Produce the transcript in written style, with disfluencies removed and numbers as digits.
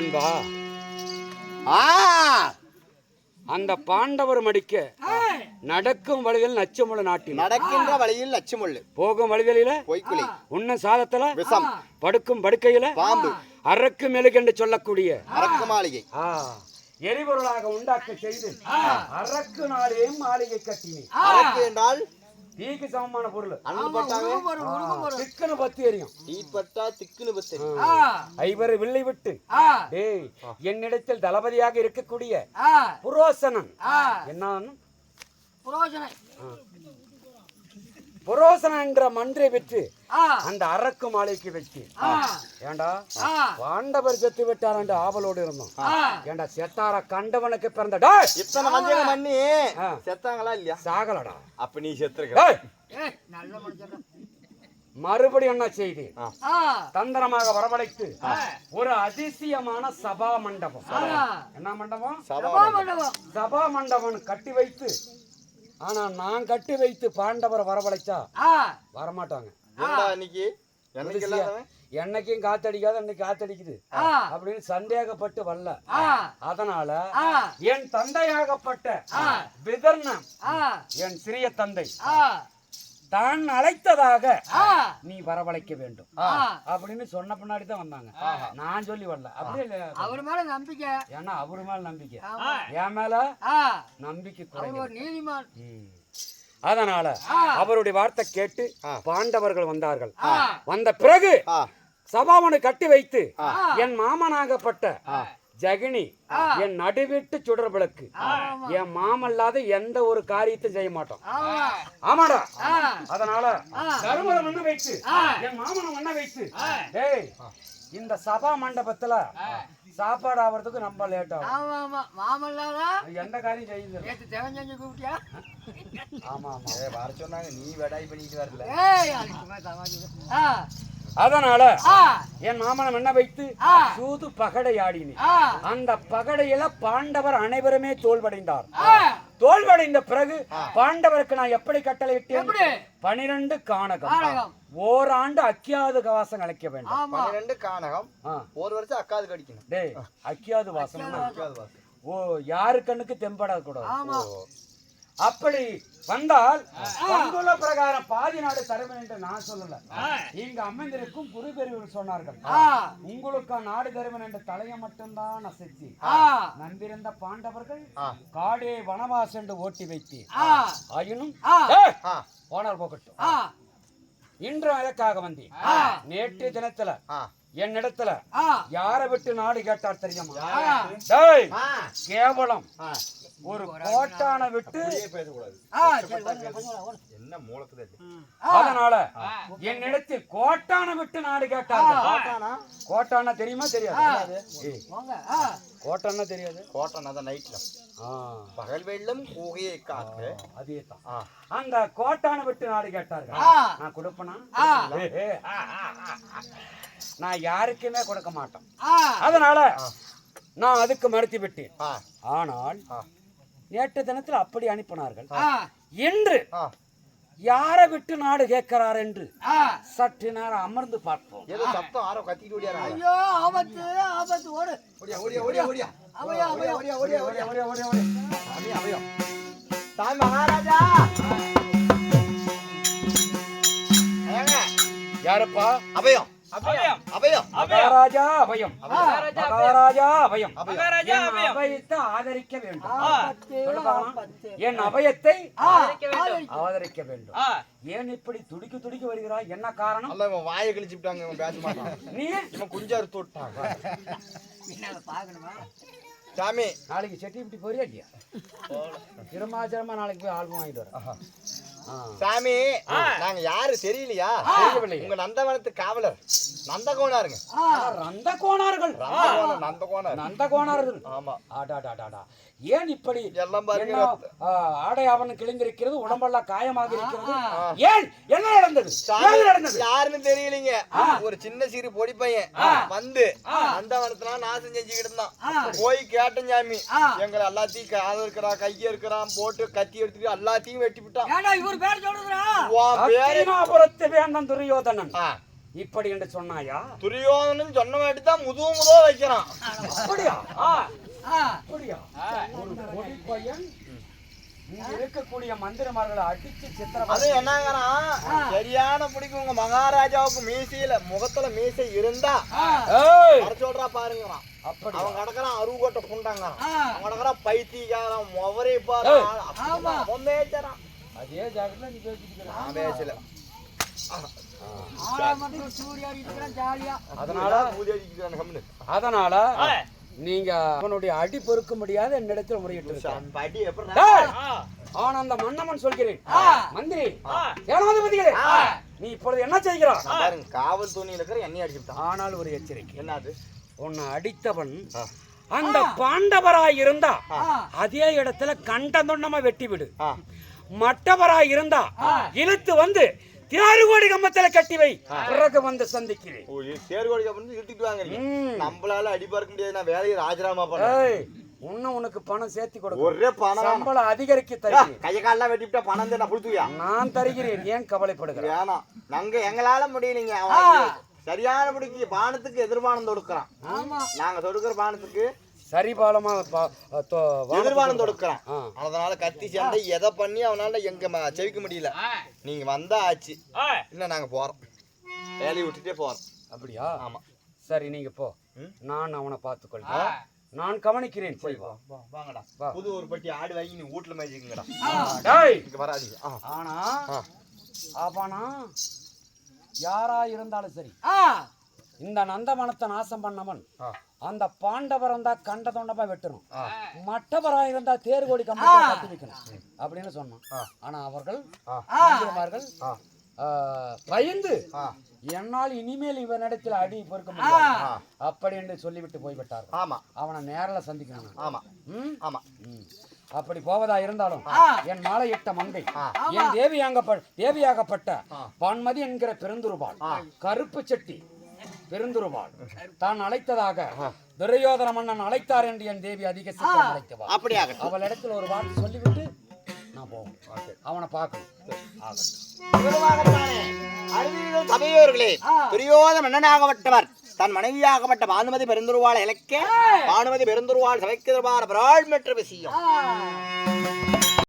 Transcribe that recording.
நண்பா, அந்த பாண்டவர் மடிக்க நடக்கும் வழியில் நச்சமுள்ள நாட்டில் நடக்கின்ற வழியில் லட்சமுள்ளு, போகும் வழிகளில பொய்க்குழி, உண்ண சாதத்துல விஷம், படுக்கும் படுக்கையில பாம்பு, அரக்கு மெழுகென்று சொல்லக்கூடிய அரக்கு மாளிகை, எரிபொருளாக உண்டாக்க செய்து அரக்கு நாளையும் மாளிகை கட்டினேன். அரக்கு என்றால் தீக்கு சமமான பொருள். திக்குன்னு பத்தி எரியும். தீப்பட்டா திக்குன்னு பத்தி ஐவரை வில்லை விட்டு என்னிடத்தில் தளபதியாக இருக்கக்கூடிய புரோசனன் புரோசனன் என்ற மன்றை விட்டு அந்த அரக்கு மாலைக்கு வச்சு ஏண்டா பாண்டவர் செத்து விட்டார் என்று ஆவலோடு இருந்தோம். ஏண்டா செத்தார கண்டவனுக்கு பிறந்தடா இத்தனை மஞ்சள் மண்ணி செத்தாங்களா இல்லையா? சாகலடா. அப்ப நீ செத்துருக்க. மறுபடியும் என்ன செய்தி தந்திரமாக வரவழைத்து ஒரு அதிசயமான சபா மண்டபம். என்ன மண்டபம்? சபா மண்டபம் கட்டி வைத்து. ஆனா நான் கட்டி வைத்து பாண்டவரை வரவழைச்சா வரமாட்டாங்க. என்னைக்கும் காத்தடிக்காத அன்னைக்கு காத்தடிக்குது அப்படின்னு சந்தேகப்பட்டு வரல. அதனால என் தந்தையாகப்பட்ட விதர்ணன், என் சிறிய தந்தை தான் அழைத்ததாக நீ வரவழைக்க வேண்டும் அப்படின்னு சொன்ன பின்னாடி தான் வந்தாங்க. நான் சொல்லி வரல. அப்படி இல்ல, அவர் மேல நம்பிக்கை. ஏன்னா அவரு மேல நம்பிக்கை, என் மேல நம்பிக்கை குறைவு. அதனால அவருடைய வார்த்தை கேட்டு பாண்டவர்கள் வந்தார்கள். வந்த பிறகு சபாவனை கட்டி வைத்து என் மாமனாகப்பட்ட ஜகினி என் நடுவிட்டு சுடர் விளக்கு, என் மாமல்லாத எந்த ஒரு காரியத்தை செய்ய மாட்டோம். ஆமாடா. அதனால கருமரம் மண்ண வைத்து என் மாமனை மண்ண வைத்து இந்த சபா மண்டபத்துல சாப்பாடு ஆவறதுக்கு ரொம்ப லேட் ஆகும். எந்த காரியம் செய்யுது. ஆமா ஆமா வர சொன்னாங்க, நீ வெடாய் பண்ணிட்டு வரல. அதனால என் மாமனை என்ன வைத்து சூது பகடை ஆடினேன். அந்த பகடையில பாண்டவர் அனைவருமே தோல்வடைந்தார். தோல்வடைந்த பிறகு பாண்டவருக்கு நான் எப்படி கட்டளையிட்டேன்? 12 கானகம், ஓராண்டு அக்கியாது வாசம் அழைக்க வேண்டும். 12 கானகம், ஒரு வருஷம் அக்காது கடிக்கணும். டேய், அக்கியாது வாசம் ஓ யாரு கண்ணுக்கு தெம்படாத கூடாது. அப்படி வந்தால் பங்குல பிரகாரம் பாதி நாடு தருவேன் என்று நான் சொல்லல. இங்க அமைந்திருக்கும் குருபெரியவர் சொன்னார்கள், உங்களுக்கு நாடு தருவேன் என்ற தலையை மட்டும்தான் அசைத்தி நம்பியிருந்த பாண்டவர்கள் காடே வனவாசம் என்று ஓட்டி வைத்தேன். ஆயினும் போனால் போகட்டும். இன்று அதற்காக வந்தேன். நேற்று தினத்துல என்னிடத்துல யாரை விட்டு நாடு கேட்டார் தெரியுமா? கேவலம் ஒரு கோட்டான விட்டு என்ன மூலத்துல. அதனால என்னிடத்தில் கோட்டான விட்டு நாடு கேட்டார்கள். கோட்டான தெரியுமா? தெரியாது. கோட்டான தெரியாது. கோட்டான தான் நைட்ல பகல் வெள்ளம் கூகையை காத்து அதேதான். அந்த கோட்டான விட்டு நாடு கேட்டார்கள். நான் கொடுப்பனா? நான் யாருக்குமே கொடுக்க மாட்டேன். அதனால நான் அதுக்கு மறுத்து விட்டேன். ஆனால் நேற்று தினத்தில் அப்படி அனுப்பினார்கள். என்று யாரை விட்டு நாடு கேட்கிறார் என்று சற்று நேரம் அமர்ந்து பார்ப்போம். ஏதோ சத்தம் ஆரோ கத்திட்டு ஓடியாரா? ஐயோ ஆபத்து ஆபத்து, ஓடு ஓடியா ஓடியா ஓடியா ஓடியா அவயா அவயா ஓடியா ஓடியா ஓடியா ஓடியா ஓடியா ஓடியா அவயா தாய் மகாராஜா. ஏங்க யாரப்பா? அபயம் அபயம் அபயம் மகாராஜா அபயம், மகாராஜா அபயம், அபயத்தை ஆதரிக்க வேண்டும். என் அபயத்தை ஆதரிக்க வேண்டும். ஏன் இப்படி துடிக்க துடிக்க வருகிறாய்? என்ன காரணம்? அல்ல இவன் வாயை கிழிச்சு விட்டாங்க, இவன் பேச மாட்டான். நீ இவன் குஞ்சாரு தோட்டாங்க. சாமி நாளைக்கு செட்டி இப்படி போறியா இல்லையா? திருமாச்சரமா நாளைக்கு போய் ஆல்பம் வாங்கிட்டு வரேன். சாமி நாங்க யாரு தெரியலையா? உங்க நந்தவனத்து காவலர் நந்தகோணாருங்க. நந்தகோணார்கள், நந்தகோணார்கள். ஆமா. ஏன் இப்படி எல்லாம் ஆடை ஆவணம் கிழிந்திருக்கிறது, உடம்பெல்லாம் காயமாக இருக்கிறது? ஏன் என்ன நடந்தது? யாருன்னு தெரியலீங்க. ஒரு சின்ன சிறு பொடி பையன் வந்து நந்தவனத்துல நாசம் செஞ்சுக்கிட்டு இருந்தான். போய் கேட்டேன் சாமி, எங்களை எல்லாத்தையும் கால இருக்கிறா கைய இருக்கிறான் போட்டு கத்தி எடுத்துட்டு எல்லாத்தையும் வெட்டி விட்டான். துரியோதனன் இப்படி என்று சொன்னாயா? துரியோதனன் சொன்ன மாதிரி தான் முதுவோ வைக்கிறான். அப்படியா? ஆ அப்படியா? ஒரு பொடி பையன் இங்க இருக்கக்கூடிய மந்திரமார்களை அடிச்சு அது சித்திரவதை. என்னங்கிறான், சரியான பிடிக்கும் உங்க மகாராஜாவுக்கு மீசையில முகத்துல மீசை இருந்தா ஏய், வர சொல்றா பாருங்கிறான். அப்படி அவன் கிடக்குறான் அருகோட்டை புண்டாங்கிறான். ஆ. அவன் கிடக்குறான் பைத்தியக்காரன் முவரை பாரு. ஆமா. அவன் பேசுறான். அதே ஜாக்கிரதை நீ பேசிக்கிற. நான் பேசல. ஆளா மட்டும் சூர்யா இருக்கிறான் ஜாலியா. அதனால ஊதி அடிக்கிறான் கம்முனு. அதனால நீங்க அவனுடைய அடி பொறுக்க முடியாத என்னிடத்தில் முறையிட்டு இருக்கான். படி எப்படி டேய், ஆனந்த மன்னமன் சொல்கிறேன். மந்திரி, சேனாதிபதிகளே, நீ இப்பொழுது என்ன செய்கிறாய்? பாருங்க, காவல் துணியில இருக்கிற எண்ணெய் அடிச்சுட்டான். ஆனால் ஒரு எச்சரிக்கை. என்னது? உன்னை அடித்தவன் அந்த பாண்டவராய் இருந்தா அதே இடத்துல கண்டந்தொண்டமா வெட்டி விடு. மற்றவராய் இருந்தா இழுத்து வந்து தேறுகோடி கம்பத்துல கட்டி வை. பிறகு வந்து சந்திக்கிறேன். தேர்கோடிக்கு அப்புறம் இழுத்துட்டு வாங்க. நம்மளால அடி பார்க்க முடியாது. நான் வேலையை ராஜினாமா பண்ண. இன்னும் உனக்கு பணம் சேர்த்து கொடுக்க. ஒரே பணம் சம்பளம் அதிகரிக்க தருகிறேன். கைய காலெல்லாம் வெட்டிவிட்டா பணம் தான் நான் புடுத்துவியா? நான் தருகிறேன். ஏன் கவலைப்படுகிறேன்? வேணாம், நாங்க எங்களால முடியலைங்க. சரியான பிடிக்கு பானத்துக்கு எதிர்பானம் தொடுக்கிறான். நாங்க தொடுக்கிற பானத்துக்கு சரிபாலமா எதிர்பானம் தொடுக்கிறான். அதனால கத்தி சண்டை எதை பண்ணி அவனால எங்க செவிக்க முடியல. நீங்க வந்தா ஆச்சு, இல்ல நாங்க போறோம். வேலையை விட்டுட்டே போறோம். அப்படியா? ஆமா. சரி, நீங்க போ. நான் அவனை பார்த்துக்கொள்கிறேன். நான் கவனிக்கிறேன். போய் வா. வாங்கடா. புது ஒரு பட்டி ஆடு வாங்கி நீ வீட்டுல மேய்ச்சிக்கங்கடா. இங்க வராதீங்க. ஆனா அவனா யாரா இருந்தாலும் சரி, இந்த நந்தவனத்தை நாசம் பண்ணவன் அந்த பாண்டவர் தான் கண்ட தொண்டமா வெட்டணும். மற்றவரா இருந்தா தேர்கோடி கம்பத்தை கட்டி வைக்கணும் அப்படின்னு சொன்னான். ஆனா அவர்கள் பயந்து என்னால் இனிமேல் இவனிடத்தில் அடி பொறுக்க முடியாது அப்படி என்று சொல்லிவிட்டு போய்விட்டார். ஆமா, அவனை நேரில் சந்திக்கணும். ஆமா ஆமா. அப்படி போவதா இருந்தாலும் என் மாலையிட்ட மங்கை, என் தேவியாகப்பட்ட பான்மதி என்கிற பெருந்துருவாள், கருப்பு செட்டி பெருந்துருவாள் தான் அழைத்ததாக துரியோதன மன்னன் அழைத்தார் என்று என் தேவி அதிக சீக்கிரம் அழைத்தவாள். அப்படியாக அவள் இடத்துல ஒரு வார்த்தை சொல்லிவிட்டு நான் போவோம். அவனை பார்க்கணும். சபையோர்களே, துரியோதன மன்னனாகப்பட்டவர் தன் மனைவியாகப்பட்ட பானுமதி பெருந்துருவாள் இலக்க பானுமதி பெருந்துருவாள் சபைக்கு பிராள் மற்ற விஷயம்